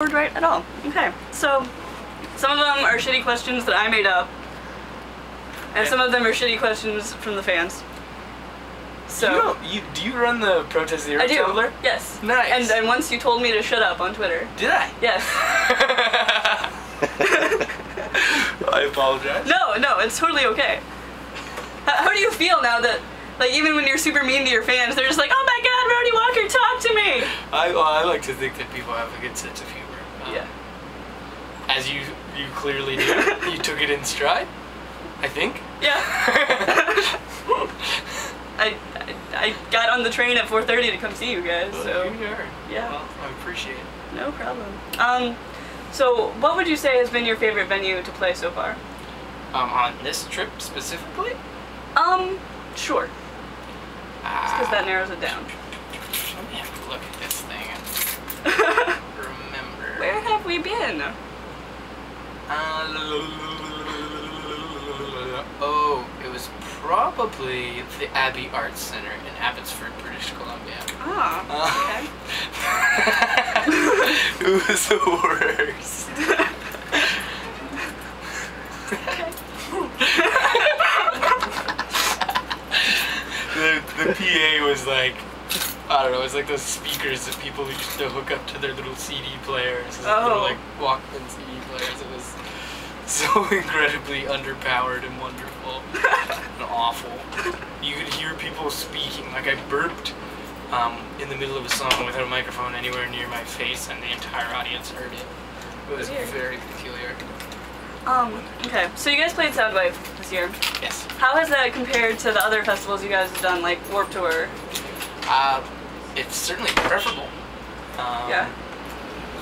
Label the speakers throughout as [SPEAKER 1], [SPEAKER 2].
[SPEAKER 1] word right at all. Okay, so some of them are shitty questions that I made up, and some of them are shitty questions from the fans. So
[SPEAKER 2] do you run the Protest Zero Tumblr?
[SPEAKER 1] Yes.
[SPEAKER 2] Nice.
[SPEAKER 1] And once you told me to shut up on Twitter.
[SPEAKER 2] Did I?
[SPEAKER 1] Yes.
[SPEAKER 2] I apologize.
[SPEAKER 1] No, it's totally okay. How do you feel now that, like, even when you're super mean to your fans, they're just like, oh my god, Rody Walker, talk to me!
[SPEAKER 2] I like to think that people have a good sense of humor.
[SPEAKER 1] Yeah.
[SPEAKER 2] As you clearly do. You took it in stride, I think.
[SPEAKER 1] Yeah. I got on the train at 4:30 to come see you guys, so... Yeah.
[SPEAKER 2] Well, I appreciate it.
[SPEAKER 1] No problem. So what would you say has been your favorite venue to play so far?
[SPEAKER 2] On this trip specifically?
[SPEAKER 1] Sure. Just because that narrows it down.
[SPEAKER 2] Let me have a look at this thing and remember.
[SPEAKER 1] Where have we been?
[SPEAKER 2] Oh, it was probably the Abbey Arts Center in Abbotsford, British Columbia.
[SPEAKER 1] Ah, okay.
[SPEAKER 2] It was the worst. The PA was like, I don't know, it was like those speakers that people used to hook up to their little CD players. Little, like, Walkman CD players. It was so incredibly underpowered and wonderful and awful. You could hear people speaking. Like, I burped in the middle of a song without a microphone anywhere near my face, and the entire audience heard it. It was very peculiar.
[SPEAKER 1] Okay, so you guys played Soundwave this year.
[SPEAKER 2] Yes.
[SPEAKER 1] How has that compared to the other festivals you guys have done, like Warped Tour?
[SPEAKER 2] It's certainly preferable.
[SPEAKER 1] Yeah.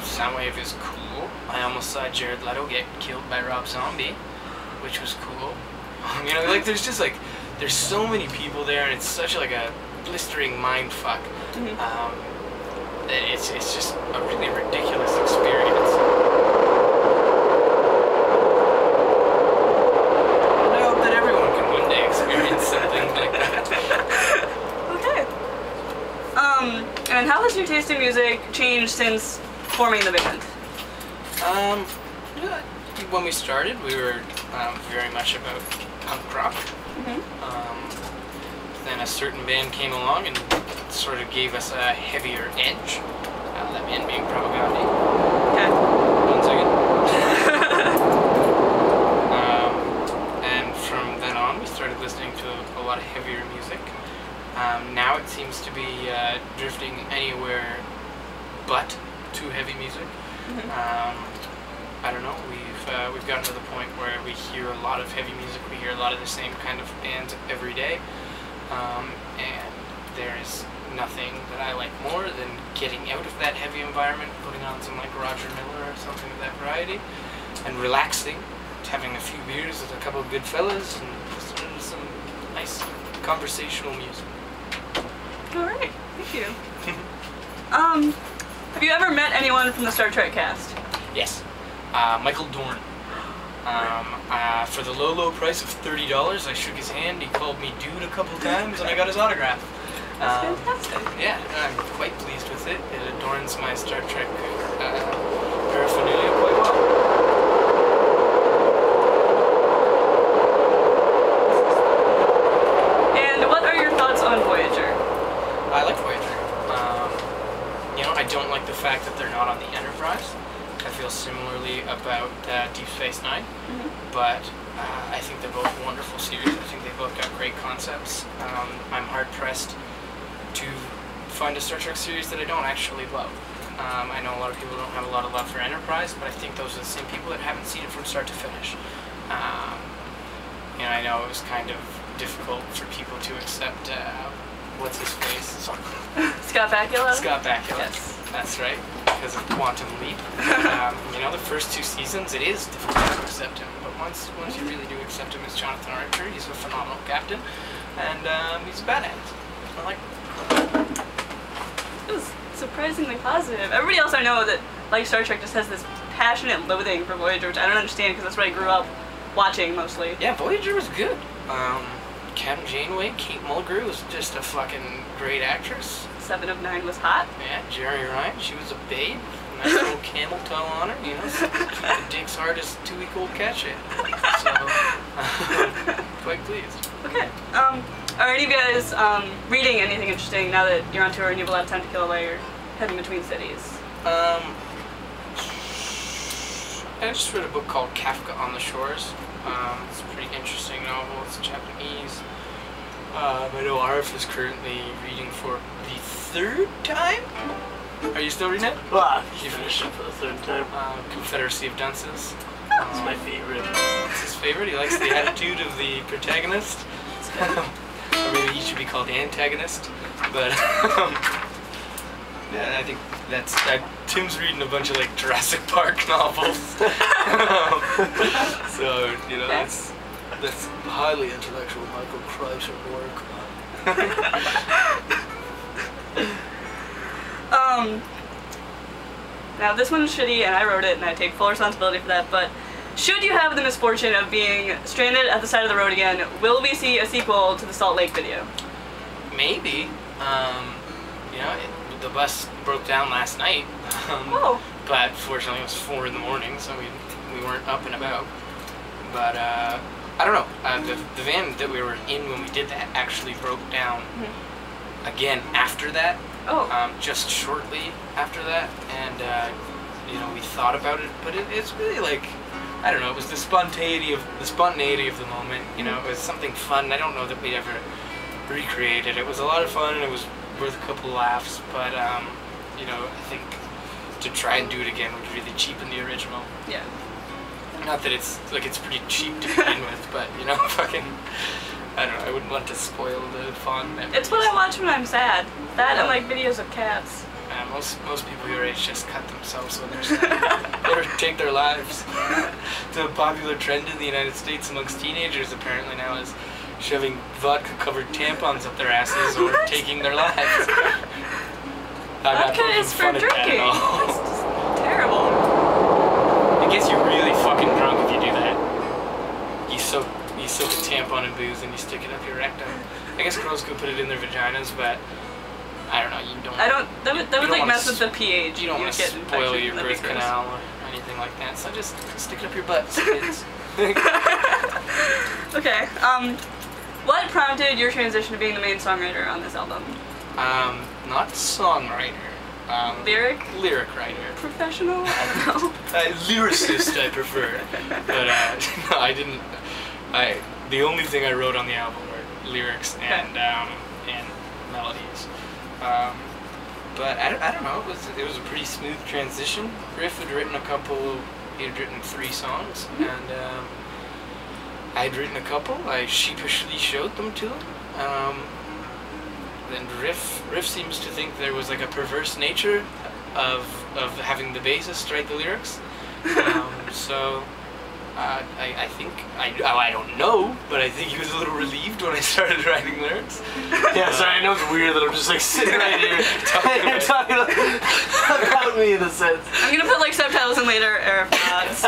[SPEAKER 2] Soundwave is cool. I almost saw Jared Leto get killed by Rob Zombie, which was cool. You know, like, there's just, like, there's so many people there, and it's such, like, a blistering mind fuck. It's just a really ridiculous experience. I hope that everyone can one day experience something like that.
[SPEAKER 1] Okay. And how has your taste in music changed since forming the band?
[SPEAKER 2] When we started, we were very much about punk rock. Then a certain band came along and sort of gave us a heavier edge. That band being Propaganda.
[SPEAKER 1] Okay.
[SPEAKER 2] 1 second. And from then on, we started listening to a lot of heavier music. Now it seems to be drifting anywhere but to heavy music. I don't know. We've gotten to the point where we hear a lot of heavy music. We hear a lot of the same kind of bands every day, and there is nothing that I like more than getting out of that heavy environment, putting on some like Roger Miller or something of that variety, and relaxing, having a few beers with a couple of good fellas, and listening to some nice conversational music.
[SPEAKER 1] All right. Thank you. Have you ever met anyone from the Star Trek cast?
[SPEAKER 2] Yes. Michael Dorn. For the low price of $30, I shook his hand, he called me dude a couple times, and I got his autograph.
[SPEAKER 1] That's fantastic.
[SPEAKER 2] Yeah, I'm quite pleased with it. It adorns my Star Trek paraphernalia quite well.
[SPEAKER 1] And what are your thoughts on Voyager?
[SPEAKER 2] I like Voyager. You know, I don't like the fact that they're not on the Enterprise. I feel similarly about Deep Space Nine, but I think they're both wonderful series. I think they both got great concepts. I'm hard-pressed to find a Star Trek series that I don't actually love. I know a lot of people don't have a lot of love for Enterprise, but I think those are the same people that haven't seen it from start to finish. And I know it was kind of difficult for people to accept, what's his face?
[SPEAKER 1] Scott Bakula?
[SPEAKER 2] Scott Bakula.
[SPEAKER 1] Yes.
[SPEAKER 2] That's right, because of Quantum Leap. You know, the first 2 seasons, it is difficult to accept him, but once you really do accept him as Jonathan Archer, he's a phenomenal captain, and he's a badass. I like him.
[SPEAKER 1] It was surprisingly positive. Everybody else I know that likes Star Trek just has this passionate loathing for Voyager, which I don't understand because that's what I grew up watching mostly.
[SPEAKER 2] Yeah, Voyager was good. Captain Janeway, Kate Mulgrew was just a fucking great actress.
[SPEAKER 1] 7 of 9 was hot.
[SPEAKER 2] Yeah, Jerry Ryan, she was a babe. nice little camel toe on her, you know, the dick's hard as 2-week-old Kesha. So, quite pleased.
[SPEAKER 1] Okay. Are any of you guys reading anything interesting now that you're on tour and you have a lot of time to kill away or heading between cities?
[SPEAKER 2] I just read a book called Kafka on the Shores. It's a pretty interesting novel. It's Japanese. I know Arif is currently reading for the 3rd time. Are you still reading it?
[SPEAKER 3] Well, you finished it for the 3rd time.
[SPEAKER 2] Confederacy of Dunces.
[SPEAKER 3] It's my favorite.
[SPEAKER 2] It's his favorite. He likes the attitude of the protagonist. Or maybe he should be called the antagonist. But yeah, I think that's Tim's reading a bunch of like Jurassic Park novels. So you know that's highly intellectual Michael Kreischer work.
[SPEAKER 1] Now this one's shitty and I wrote it and I take full responsibility for that, but should you have the misfortune of being stranded at the side of the road again, will we see a sequel to the Salt Lake video?
[SPEAKER 2] Maybe. You know, the bus broke down last night. But fortunately it was 4 in the morning, so we weren't up and about. But I don't know. The van that we were in when we did that actually broke down again after that. Just shortly after that, and you know, we thought about it, but it's really like, I don't know, it was the spontaneity of the moment. You know, it was something fun. I don't know that we'd ever recreate it. It was a lot of fun, and it was worth a couple laughs. But you know, I think to try and do it again would really cheapen the original.
[SPEAKER 1] Yeah.
[SPEAKER 2] Not that it's pretty cheap to begin with, but you know, fucking, I don't know, I wouldn't want to spoil the fond memories.
[SPEAKER 1] It's what I watch when I'm sad. That and like videos of cats.
[SPEAKER 2] Most people your age just cut themselves when they're sad. Or take their lives. It's a popular trend in the United States amongst teenagers apparently now is shoving vodka-covered tampons up their asses or taking their lives.
[SPEAKER 1] Vodka is for drinking. It's just terrible.
[SPEAKER 2] I guess you're really fucking drunk if you do that. You soak a tampon in booze and you stick it up your rectum. I guess girls could put it in their vaginas, but I don't know. You don't.
[SPEAKER 1] That would like mess with the pH.
[SPEAKER 2] You don't want to spoil your birth canal or anything like that. So just stick it up your butts, kids.
[SPEAKER 1] Okay. What prompted your transition to being the main songwriter on this album?
[SPEAKER 2] Not songwriter. Lyric writer.
[SPEAKER 1] Professional? I don't know.
[SPEAKER 2] Lyricist, I prefer. But no, I didn't. The only thing I wrote on the album were lyrics and melodies. But I don't know. It was a pretty smooth transition. Riff had written he had written 3 songs, and I'd written a couple. I sheepishly showed them to him. And Riff seems to think there was like a perverse nature of having the bassist write the lyrics. So I think I don't know, but I think he was a little relieved when I started writing lyrics.
[SPEAKER 3] Yeah, sorry, I know it's weird that I'm just like sitting right here talking about me in a sense.
[SPEAKER 1] I'm gonna put like subtitles in later, AirPods.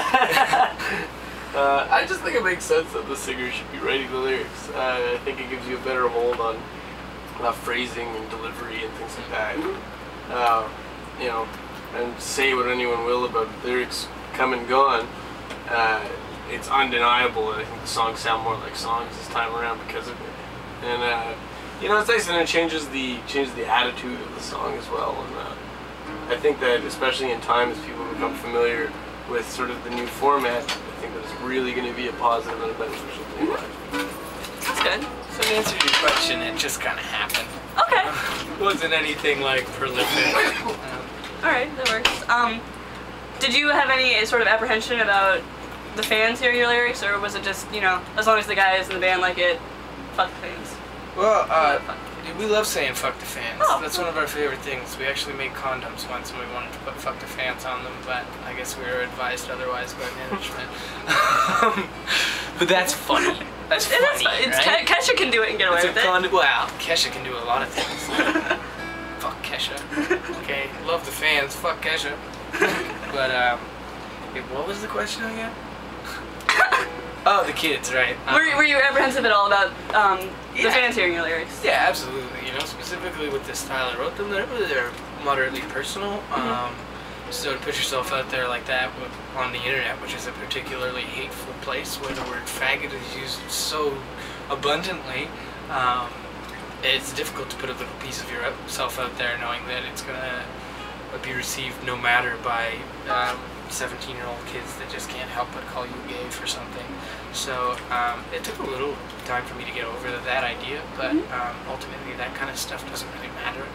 [SPEAKER 3] I just think it makes sense that the singer should be writing the lyrics. I think it gives you a better hold on phrasing and delivery and things like that. You know, and say what anyone will about lyrics come and gone. It's undeniable, and I think the songs sound more like songs this time around because of it. And you know, it's nice, and it changes the attitude of the song as well. And I think that especially in time as people become familiar with sort of the new format, I think that it's really going to be a positive and a beneficial thing.
[SPEAKER 1] That's good.
[SPEAKER 2] So to answer your question, it just kind of happened.
[SPEAKER 1] Okay.
[SPEAKER 2] It wasn't anything like prolific.
[SPEAKER 1] Alright, that works. Did you have any sort of apprehension about the fans hearing your lyrics, or was it just, you know, as long as the guys in the band like it, fuck the fans?
[SPEAKER 2] Well, we love saying fuck the fans.
[SPEAKER 1] Oh.
[SPEAKER 2] That's one of our favorite things. We actually made condoms once and we wanted to put fuck the fans on them, but I guess we were advised otherwise by management. But that's funny. That's funny, right?
[SPEAKER 1] Kesha can do it and get away with it.
[SPEAKER 2] Well, Kesha can do a lot of things. Fuck Kesha. Okay, love the fans. Fuck Kesha. But what was the question again? Oh, the kids, right?
[SPEAKER 1] Were you apprehensive at all about the fans hearing your lyrics?
[SPEAKER 2] Yeah, absolutely. You know, specifically with the style I wrote them, they're moderately personal. So to put yourself out there like that on the internet, which is a particularly hateful place where the word faggot is used so abundantly, it's difficult to put a little piece of yourself out there knowing that it's going to be received no matter by 17-year-old kids that just can't help but call you gay for something. So it took a little time for me to get over that idea, but ultimately that kind of stuff doesn't really matter.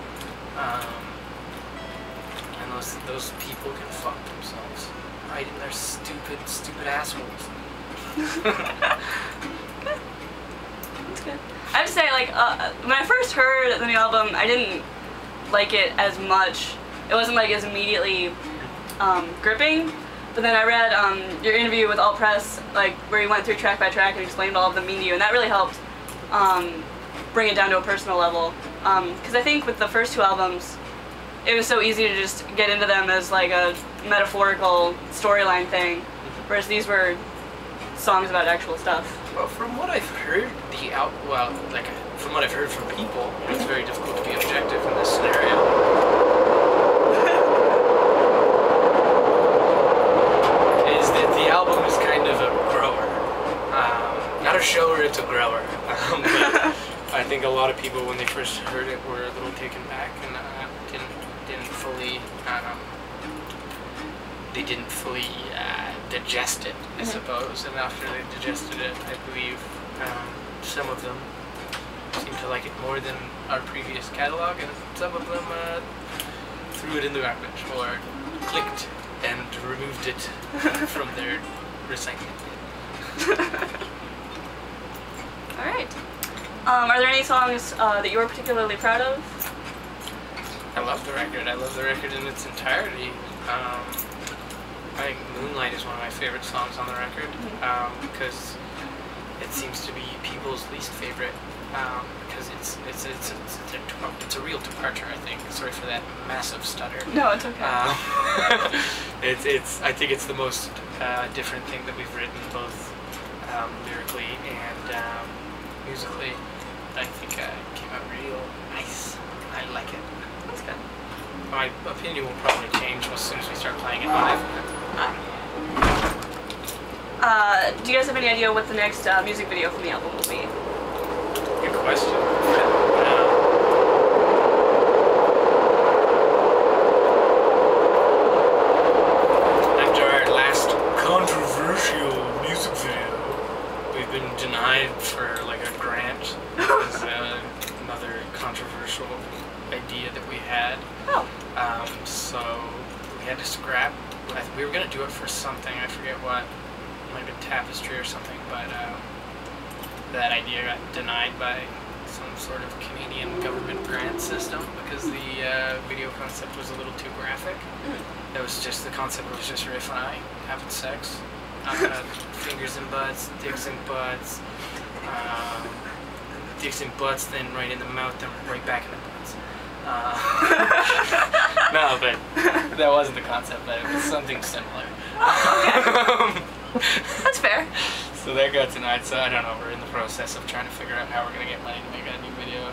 [SPEAKER 2] And those people can fuck themselves right in their stupid assholes.
[SPEAKER 1] That's good. I have to say, like, when I first heard the new album, I didn't like it as much. It wasn't like as immediately gripping. But then I read your interview with Alt Press, like where you went through track by track and explained all of them mean to you, and that really helped bring it down to a personal level. Because I think with the first two albums, it was so easy to just get into them as like a metaphorical storyline thing, whereas these were songs about actual stuff.
[SPEAKER 2] Well, from what I've heard, from what I've heard from people, it's very difficult to be objective in this scenario. Is that the album is kind of a grower, not a shower, it's a grower. But I think a lot of people, when they first heard it, were a little taken back and didn't fully digest it, I suppose. And after they digested it, I believe some of them seemed to like it more than our previous catalog, and some of them threw it in the garbage or clicked and removed it from their recycling bin.
[SPEAKER 1] All right. Are there any songs that you were particularly proud of?
[SPEAKER 2] I love the record. I love the record in its entirety. I think Moonlight is one of my favorite songs on the record, because it seems to be people's least favorite, because it's a real departure, I think. Sorry for that massive stutter.
[SPEAKER 1] No, it's okay.
[SPEAKER 2] I think it's the most different thing that we've written, both lyrically and musically. I think it came out real nice. I like it.
[SPEAKER 1] That's good.
[SPEAKER 2] My opinion will probably change as soon as we start playing it live.
[SPEAKER 1] Do you guys have any idea what the next music video from the album will be?
[SPEAKER 2] Good question. After our last controversial music video, we've been denied for like a grant. It was another controversial idea that we had.
[SPEAKER 1] Oh.
[SPEAKER 2] So we had to scrap. We were going to do it for something, I forget what. It might have been Tapestry or something, but that idea got denied by some sort of Canadian government grant system because the video concept was a little too graphic. It was just, the concept was just Riff and I having sex. Fingers in butts, dicks in butts, then right in the mouth, then right back in the butts. No, but that wasn't the concept, but it was something similar.
[SPEAKER 1] That's fair.
[SPEAKER 2] So that got denied, so I don't know, we're in the process of trying to figure out how we're going to get money to make a new video.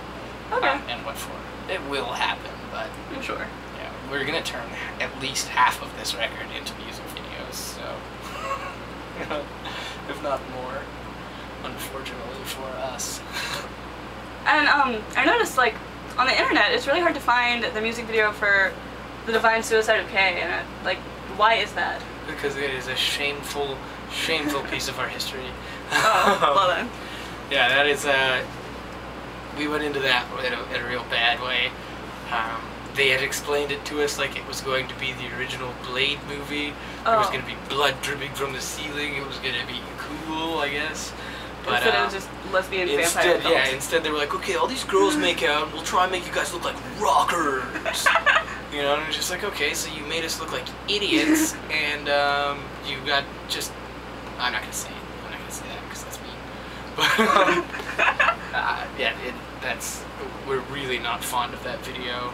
[SPEAKER 1] Okay.
[SPEAKER 2] And what for. It will happen, but
[SPEAKER 1] I'm sure.
[SPEAKER 2] Yeah, we're going to turn at least half of this record into music videos, so if not more, unfortunately for us.
[SPEAKER 1] And I noticed, like, on the internet, it's really hard to find the music video for The Divine Suicide of Kay, and like, why is that?
[SPEAKER 2] Because it is a shameful piece of our history.
[SPEAKER 1] Oh, well then.
[SPEAKER 2] Yeah, that is, we went into that in a real bad way. They had explained it to us like it was going to be the original Blade movie. There was going to be blood dripping from the ceiling. It was going to be cool, I guess. But
[SPEAKER 1] instead it was just lesbian vampire films.
[SPEAKER 2] Yeah, instead they were like, okay, all these girls make out, and we'll try and make you guys look like rockers. You know, and it's just like, okay, so you made us look like idiots, and you got just, I'm not gonna say that because that's mean. But yeah, we're really not fond of that video.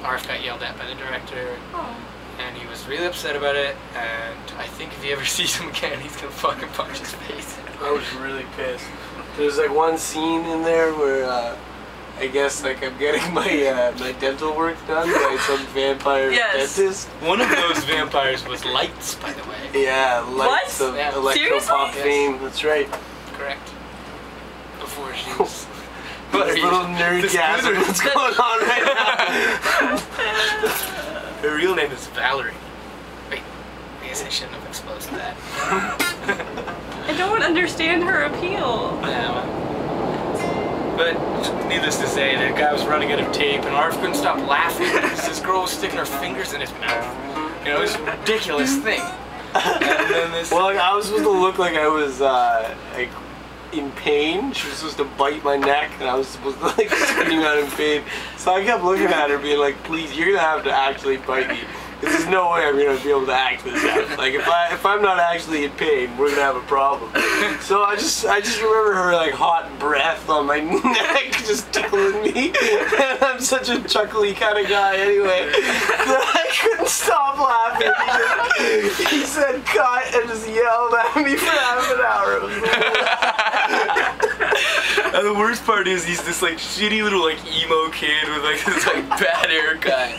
[SPEAKER 2] Arf got yelled at by the director.
[SPEAKER 1] Oh.
[SPEAKER 2] And he was really upset about it, and I think if he ever sees him again, he's gonna fucking punch his face.
[SPEAKER 3] I was really pissed. There's like one scene in there where I guess like I'm getting my my dental work done by some vampire dentist.
[SPEAKER 2] One of those vampires was Lights, by the way.
[SPEAKER 3] Yeah, Lights of electropop fame. That's right.
[SPEAKER 2] Correct. Before she was...
[SPEAKER 3] This little nerdgasm that's going on right now.
[SPEAKER 2] Her real name is Valerie. Wait, I guess I shouldn't have exposed that.
[SPEAKER 1] I don't understand her appeal.
[SPEAKER 2] Yeah, well. But needless to say, the guy was running out of tape, and Arf couldn't stop laughing because this girl was sticking her fingers in his mouth. You know, it was a ridiculous thing. And then this...
[SPEAKER 3] Well, like, I was supposed to look like I was like in pain. She was supposed to bite my neck, and I was supposed to like scream out in pain. So I kept looking at her, being like, "Please, you're gonna have to actually bite me. There's no way I'm gonna be able to act this out. Like if I'm not actually in pain, we're gonna have a problem." So I just remember her like hot breath on my neck, just tickling me. And I'm such a chuckly kind of guy anyway that I couldn't stop laughing. He said cut and just yelled at me for half an hour. It was
[SPEAKER 2] and the worst part is he's this like shitty little like emo kid with like this like bad haircut.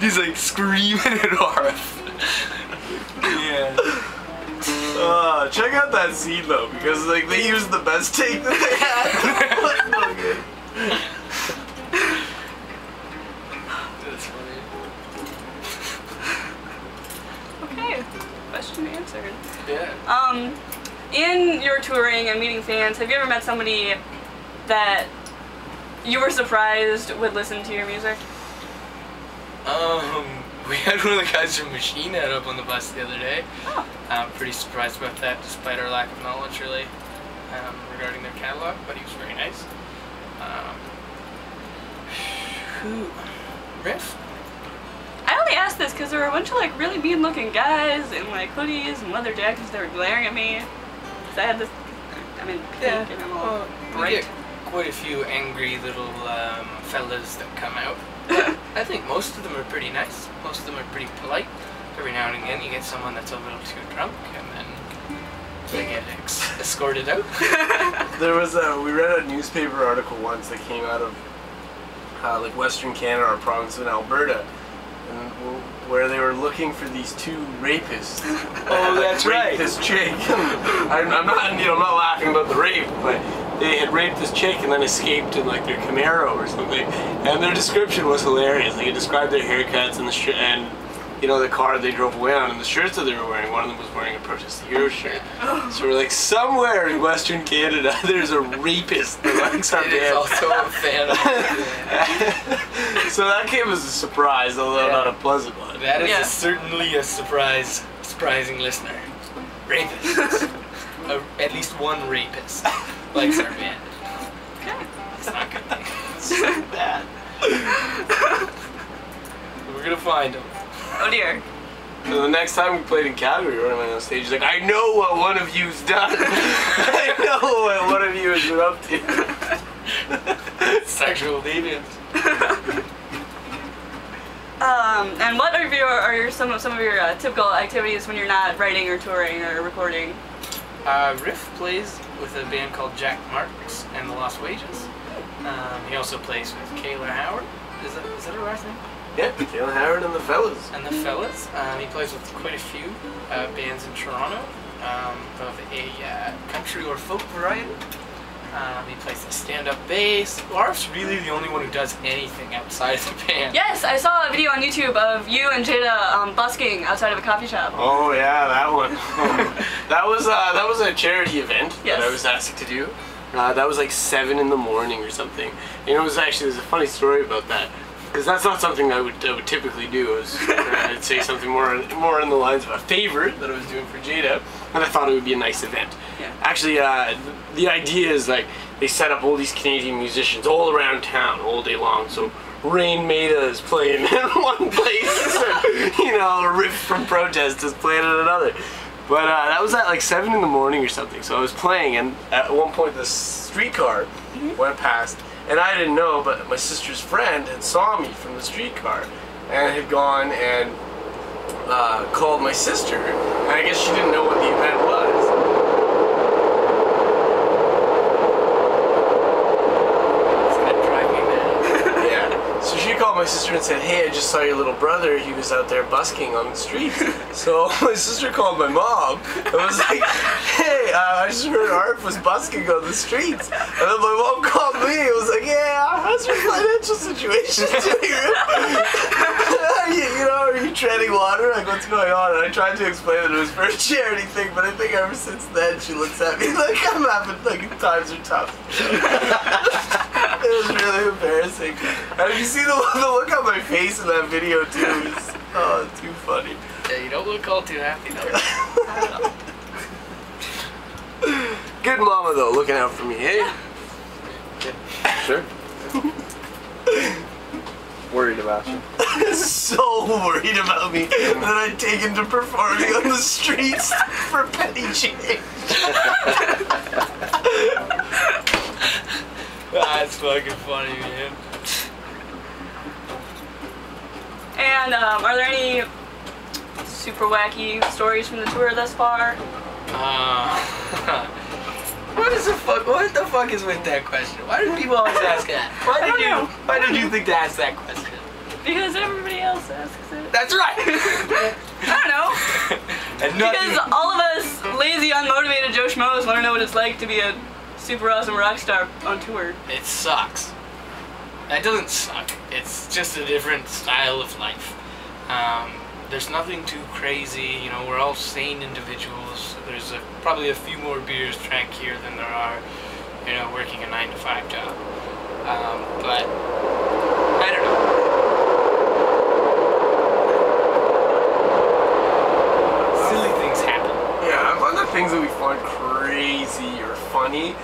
[SPEAKER 2] He's like screaming at Arf. Yeah.
[SPEAKER 3] Check out that scene though, because like they used the best take that they had.
[SPEAKER 2] That's funny.
[SPEAKER 1] Okay, question answered.
[SPEAKER 2] Yeah.
[SPEAKER 1] In your touring and meeting fans, have you ever met somebody that you were surprised would listen to your music?
[SPEAKER 2] We had one of the guys from Machine Head up on the bus the other day.
[SPEAKER 1] Oh.
[SPEAKER 2] I'm pretty surprised about that, despite our lack of knowledge, really, regarding their catalog, but he was very nice. Riff?
[SPEAKER 1] I only asked this because there were a bunch of like really mean looking guys in like hoodies and leather jackets that were glaring at me. Cause I had this, I'm in pink and I'm all
[SPEAKER 2] we
[SPEAKER 1] bright.
[SPEAKER 2] get quite a few angry little fellas that come out. I think most of them are pretty nice. Most of them are pretty polite. Every now and again you get someone that's a little too drunk and then they get escorted out.
[SPEAKER 3] There was we read a newspaper article once that came out of like Western Canada, our province in Alberta, and where they were looking for these two rapists.
[SPEAKER 2] Oh, that's right.
[SPEAKER 3] This chick. I'm not laughing about the rape, but they had raped this chick and then escaped in like their Camaro or something. And their description was hilarious. They described their haircuts and the car they drove away on and the shirts that they were wearing. One of them was wearing a Protest the Hero shirt. So we're like, somewhere in Western Canada there's a rapist that likes our band.
[SPEAKER 2] Also a fan of
[SPEAKER 3] So that came as a surprise, although not a pleasant one.
[SPEAKER 2] That is certainly a surprising listener. Rapists. At least one rapist likes our band.
[SPEAKER 1] Okay.
[SPEAKER 2] It's not good.
[SPEAKER 3] It's so bad.
[SPEAKER 2] We're gonna find him.
[SPEAKER 1] Oh dear.
[SPEAKER 3] So the next time we played in Calgary, we went on stage, he's like, I know what one of you's done. I know what one of you has been up to.
[SPEAKER 2] Sexual deviance.
[SPEAKER 1] And what are some of your typical activities when you're not writing or touring or recording?
[SPEAKER 2] Riff plays with a band called Jack Marks and the Lost Wages. He also plays with Kayla Howard. Is that her last name?
[SPEAKER 3] Yeah, Kayla Howard and the Fellas.
[SPEAKER 2] And the Fellas. He plays with quite a few bands in Toronto of a country or folk variety. He plays the stand-up bass. Arf's really the only one who does anything outside of the band.
[SPEAKER 1] Yes, I saw a video on YouTube of you and Jada busking outside of a coffee shop.
[SPEAKER 3] Oh yeah, that one. that was a charity event that I was asked to do. That was like 7 in the morning or something. You know, there's a funny story about that. Because that's not something I would typically do. I'd say something more in the lines of a favor that I was doing for Jada, and I thought it would be a nice event.
[SPEAKER 1] Yeah.
[SPEAKER 3] Actually, the idea is like they set up all these Canadian musicians all around town all day long. So Rain Maida is playing in one place, and, Riff from Protest is playing in another. But that was at like 7 in the morning or something. So I was playing, and at one point the streetcar went past. And I didn't know, but my sister's friend had saw me from the streetcar and had gone and called my sister. And I guess she didn't know what the event was.
[SPEAKER 2] It's gonna drive me mad.
[SPEAKER 3] my sister and said, hey, I just saw your little brother. He was out there busking on the streets. So my sister called my mom and was like, hey, I just heard Art was busking on the streets. And then my mom called me and was like, yeah, how's your financial situation doing? You know, are you treading water? Like, what's going on? And I tried to explain that it was for a charity thing, but I think ever since then she looks at me like I'm having, like, times are tough. It was really embarrassing. And you see the look on my face in that video too. It's, oh, it's too funny.
[SPEAKER 2] Yeah, you don't look all too happy though.
[SPEAKER 3] Good mama though, looking out for me, eh?
[SPEAKER 4] Sure. Worried about you.
[SPEAKER 3] So worried about me that I'd taken to performing on the streets for penny change.
[SPEAKER 2] That's fucking funny, man.
[SPEAKER 1] And are there any super wacky stories from the tour thus far?
[SPEAKER 2] What the fuck is with that question? Why do people always ask that? Why did you think to ask that question?
[SPEAKER 1] Because everybody else asks it.
[SPEAKER 2] That's right!
[SPEAKER 1] I don't know.
[SPEAKER 2] And
[SPEAKER 1] Because all of us lazy, unmotivated Joe Schmoes want to know what it's like to be a super awesome rock star on tour.
[SPEAKER 2] it sucks. That doesn't suck. It's just a different style of life. There's nothing too crazy, you know, we're all sane individuals. There's probably a few more beers drank here than there are, you know, working a 9-to-5 job. But, I don't know. Silly things happen.
[SPEAKER 3] Yeah, one of the things that we find crazy or funny,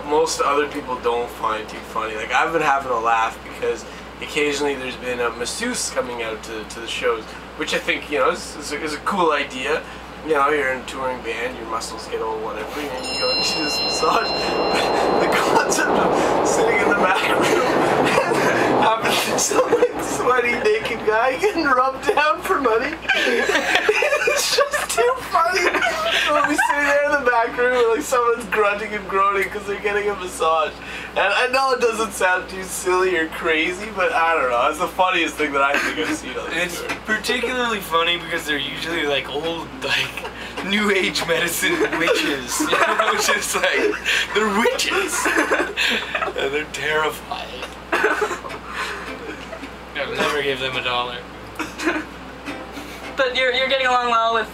[SPEAKER 3] most other people don't find too funny. Like, I've been having a laugh because occasionally there's been a masseuse coming out to the shows, which I think, you know, is a cool idea. You know, you're in a touring band, your muscles get old, whatever, and you go and do this massage. The concept of sitting in the back room and having some, like, sweaty, naked guy getting rubbed down for money, it's just too funny. We'll be sitting there in the back room and, like, someone's grunting and groaning because they're getting a massage. And I know it doesn't sound too silly or crazy, but I don't know. It's the funniest thing that I think I've seen on this
[SPEAKER 2] It's
[SPEAKER 3] tour.
[SPEAKER 2] particularly funny because they're usually like old, like, new age medicine witches. You know, just like, they're witches. And they're terrifying. I'll never give them $1.
[SPEAKER 1] But you're getting along well with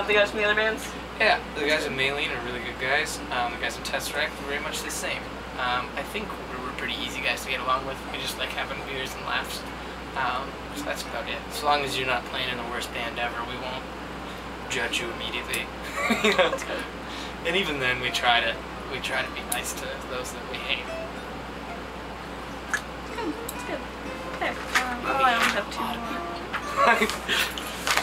[SPEAKER 1] the guys from the other bands?
[SPEAKER 2] Yeah, the guys at Maylene are really good guys. The guys at Tesseract are very much the same. I think we're pretty easy guys to get along with. We just like having beers and laughs. So that's about it. As long as you're not playing in the worst band ever, we won't judge you immediately. You know? And even then, we try to be nice to those that we hate.
[SPEAKER 1] That's good. Okay. Oh, I only have 2 more.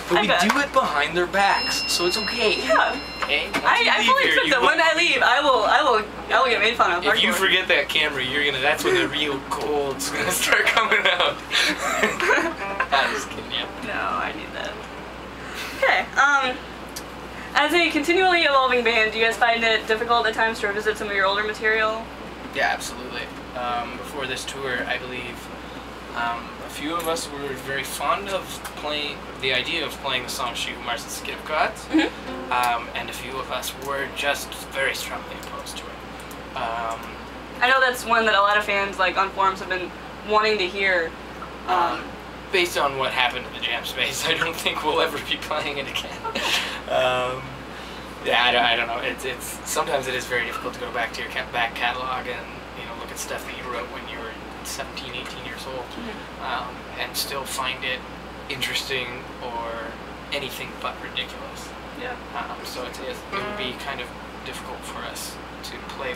[SPEAKER 2] But we
[SPEAKER 1] Okay.
[SPEAKER 2] do it behind their backs, so it's okay.
[SPEAKER 1] Yeah.
[SPEAKER 2] Okay? Once
[SPEAKER 1] I
[SPEAKER 2] you leave
[SPEAKER 1] fully
[SPEAKER 2] here,
[SPEAKER 1] accept
[SPEAKER 2] you
[SPEAKER 1] that. When
[SPEAKER 2] won't-
[SPEAKER 1] I leave, I will get made fun of.
[SPEAKER 2] If you
[SPEAKER 1] hardcore.
[SPEAKER 2] forget that camera, that's when the real cold's gonna start coming out. I'm just kidding you.
[SPEAKER 1] No, I need that. Okay. As a continually evolving band, do you guys find it difficult at times to revisit some of your older material?
[SPEAKER 2] Yeah, absolutely. Before this tour, I believe a few of us were very fond of playing the idea of playing the song "She Who Marches the Kid of Gods," and a few of us were just very strongly opposed to it.
[SPEAKER 1] I know that's one that a lot of fans, like on forums, have been wanting to hear.
[SPEAKER 2] Based on what happened in the jam space, I don't think we'll ever be playing it again. Yeah, I don't know. It's sometimes it is very difficult to go back to your back catalog and look at stuff that you wrote when you were 17, 18 years old, and still find it interesting or anything but ridiculous.
[SPEAKER 1] Yeah.
[SPEAKER 2] So it would be kind of difficult for us to play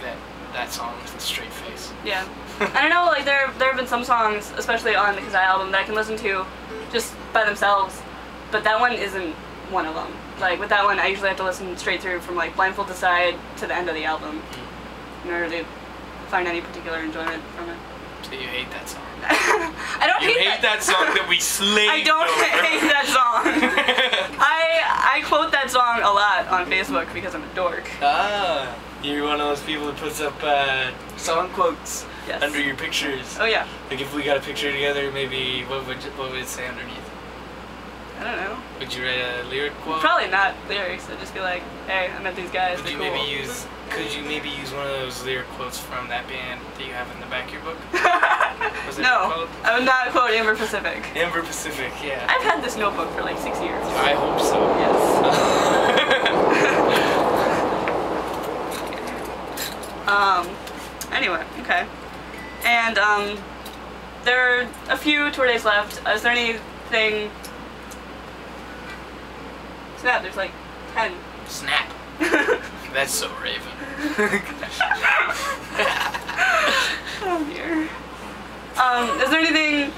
[SPEAKER 2] that song with a straight face.
[SPEAKER 1] Yeah. And I know, like, there have been some songs, especially on the Kazai album, that I can listen to just by themselves, but that one isn't one of them. Like, with that one, I usually have to listen straight through from, like, Blindfold to Side to the end of the album in order to find any particular enjoyment from it.
[SPEAKER 2] So you hate that song.
[SPEAKER 1] I don't
[SPEAKER 2] You hate that song that we slaved
[SPEAKER 1] I don't
[SPEAKER 2] over.
[SPEAKER 1] hate that song. I quote that song a lot on Facebook because I'm a dork.
[SPEAKER 2] Ah, you're one of those people that puts up song quotes
[SPEAKER 1] Yes.
[SPEAKER 2] under your pictures.
[SPEAKER 1] Oh yeah.
[SPEAKER 2] Like if we got a picture together, maybe what would it say underneath?
[SPEAKER 1] I don't know.
[SPEAKER 2] Would you write a lyric quote?
[SPEAKER 1] Probably not lyrics. I'd just be like, hey, I met these guys.
[SPEAKER 2] Would
[SPEAKER 1] They're
[SPEAKER 2] you
[SPEAKER 1] cool.
[SPEAKER 2] maybe use? Could you maybe use one of those lyric quotes from that band that you have in the back of your book? Was it
[SPEAKER 1] No,
[SPEAKER 2] called?
[SPEAKER 1] I would not quote Amber Pacific.
[SPEAKER 2] Amber Pacific, yeah.
[SPEAKER 1] I've had this notebook for like 6 years.
[SPEAKER 2] I hope so.
[SPEAKER 1] Yes. Anyway, okay. And there are a few tour days left. Is there anything? Snap, there's like 10.
[SPEAKER 2] Snap. That's so Raven.
[SPEAKER 1] Oh dear. Is there anything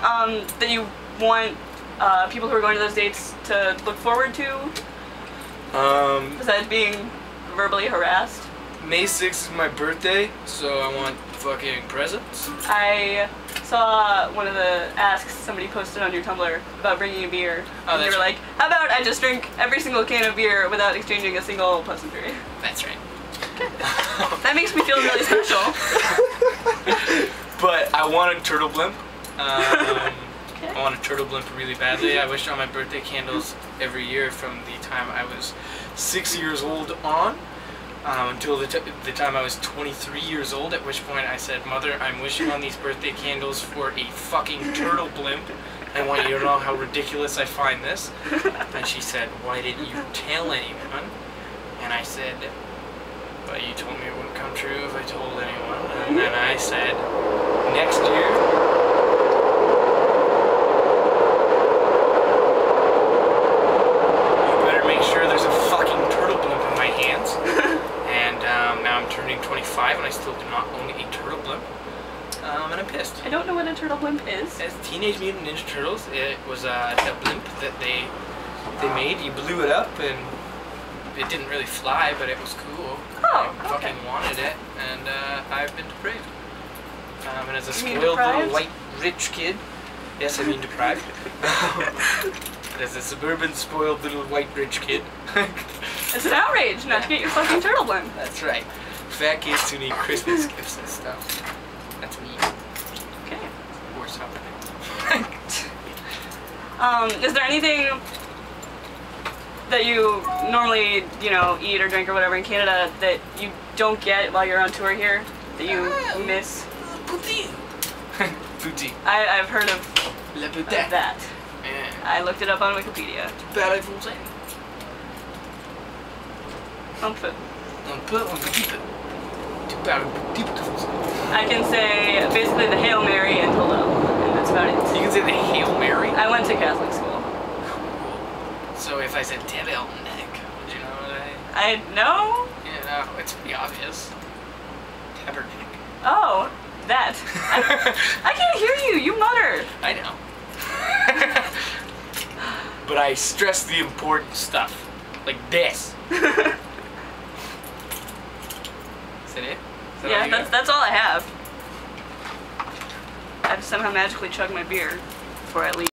[SPEAKER 1] that you want people who are going to those dates to look forward to? Besides being verbally harassed?
[SPEAKER 2] May 6th is my birthday, so I want fucking presents.
[SPEAKER 1] I saw one of the asks somebody posted on your Tumblr about bringing a beer.
[SPEAKER 2] Oh,
[SPEAKER 1] and they
[SPEAKER 2] that's
[SPEAKER 1] were like, how about I just drink every single can of beer without exchanging a single pleasantry?
[SPEAKER 2] That's right.
[SPEAKER 1] That makes me feel really special.
[SPEAKER 2] But I want a turtle blimp.
[SPEAKER 1] Okay.
[SPEAKER 2] I want a turtle blimp really badly. I wish on my birthday candles every year from the time I was 6 years old on. Until the time I was 23 years old, at which point I said, Mother, I'm wishing on these birthday candles for a fucking turtle blimp. I want you to know how ridiculous I find this. And she said, why didn't you tell anyone? And I said, but you told me it wouldn't come true if I told anyone. And then I said, next year, turning 25 and I still do not own a turtle blimp, and I'm pissed.
[SPEAKER 1] I don't know what a turtle blimp is.
[SPEAKER 2] As Teenage Mutant Ninja Turtles, it was a blimp that they made. You blew it up and it didn't really fly, but it was cool.
[SPEAKER 1] Oh,
[SPEAKER 2] I fucking wanted it, and I've been depraved. And as a
[SPEAKER 1] You mean
[SPEAKER 2] spoiled little
[SPEAKER 1] deprived?
[SPEAKER 2] white rich kid, yes, I mean deprived. As a suburban spoiled little white rich kid.
[SPEAKER 1] It's an outrage not to get your fucking turtle blimp.
[SPEAKER 2] That's right. Fat kids who need Christmas gifts and stuff. That's me.
[SPEAKER 1] Okay.
[SPEAKER 2] Worst happening.
[SPEAKER 1] Is there anything that you normally, eat or drink or whatever in Canada that you don't get while you're on tour here? That you miss?
[SPEAKER 2] Poutine. Poutine.
[SPEAKER 1] I've heard of
[SPEAKER 2] Le
[SPEAKER 1] that.
[SPEAKER 2] poutine.
[SPEAKER 1] I looked it up on Wikipedia.
[SPEAKER 2] Parlez-vous?
[SPEAKER 1] Un peu.
[SPEAKER 2] Un peu, un petit peu. Tu parles un petit peu français.
[SPEAKER 1] I can say basically the Hail Mary and hello, and that's about it.
[SPEAKER 2] You can say the Hail Mary?
[SPEAKER 1] I went to Catholic school.
[SPEAKER 2] Cool. So if I said tabernacle, would you know what
[SPEAKER 1] I know?
[SPEAKER 2] Yeah, no, it's pretty obvious. Tabernacle.
[SPEAKER 1] Oh, that. I can't hear you. You mutter.
[SPEAKER 2] I know. But I stress the important stuff. Like this. Is that it? Is that all
[SPEAKER 1] Yeah,
[SPEAKER 2] you got?
[SPEAKER 1] that's all I have. I've somehow magically chugged my beer before I leave.